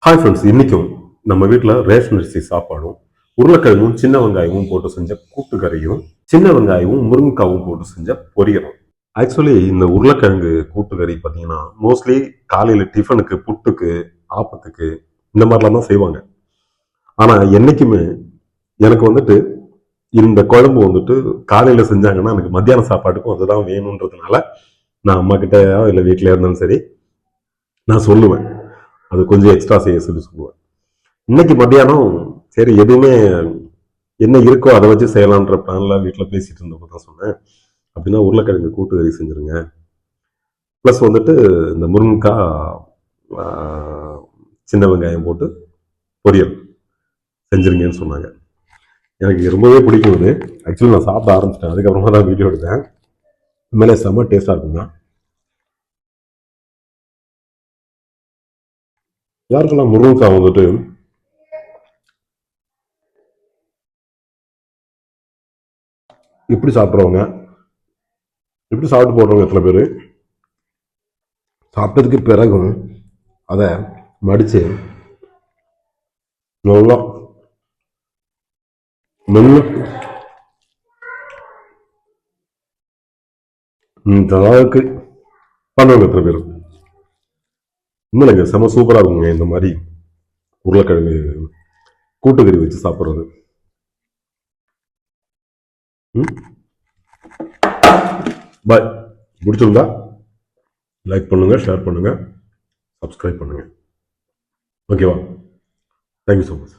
Hi friends, இன்னைக்கும் நம்ம வீட்டில் ரேஷன் அரிசி சாப்பாடும் உருளைக்கிழங்கும் சின்ன வெங்காயமும் போட்டு செஞ்ச கூட்டுக்கறியும் சின்ன வெங்காயமும் முருங்கைக்காவும் போட்டு செஞ்ச பொரியலும். ஆக்சுவலி இந்த உருளைக்கிழங்கு கூட்டுக்கறி பார்த்தீங்கன்னா மோஸ்ட்லி காலையில் டிஃபனுக்கு, புட்டுக்கு, ஆப்பத்துக்கு இந்த மாதிரிலாம் தான் செய்வாங்க. ஆனால் என்றைக்குமே எனக்கு வந்துட்டு இந்த குழம்பு வந்துட்டு காலையில் செஞ்சாங்கன்னா எனக்கு மத்தியான சாப்பாட்டுக்கும் அதுதான் வேணுன்றதுனால நான் அம்மா கிட்ட இல்லை வீட்டில் இருந்தாலும் சரி நான் சொல்லுவேன், அது கொஞ்சம் எக்ஸ்ட்ரா செய்ய சொல்லி சொல்லுவேன். இன்னைக்கு மத்தியானம் சரி எதுவுமே என்ன இருக்கோ அதை வச்சு செய்யலான்ற பிளான்ல வீட்டில் பேசிட்டு இருந்தப்போ தான் சொன்னேன், அப்படின்னா உருளைக்கிழங்கு கூட்டுக்கறி செஞ்சுருங்க, ப்ளஸ் வந்துட்டு இந்த முருங்கைக்காய் சின்ன வெங்காயம் போட்டு பொரியல் செஞ்சுருங்கன்னு சொன்னாங்க. எனக்கு ரொம்பவே பிடிக்கும் இது. ஆக்சுவலி நான் சாப்பிட ஆரம்பிச்சிட்டேன், அதுக்கப்புறமா தான் வீடியோ எடுத்தேன். உண்மையிலே செம்ம டேஸ்டாக இருக்குங்க. யாருக்கெல்லாம் முருங்கைக்காய் வந்துட்டு இப்படி சாப்பிட்றவங்க, இப்படி சாப்பிட்டு போடுறவங்க எத்தனை பேர் சாப்பிட்டதுக்கு பிறகும் அதை மடித்து நல்லா மென்று இந்த அளவுக்கு பண்ணுவாங்க எத்தனை பேர். உண்மையிலங்க செம சூப்பராக இருக்குங்க இந்த மாதிரி உருளைக்கிழங்கு கூட்டுக்கறி வச்சு சாப்பிட்றது. பாய். பிடிச்சிருந்தா லைக் பண்ணுங்க, ஷேர் பண்ணுங்க, சப்ஸ்கிரைப் பண்ணுங்க. ஓகேவா? Thank you so much.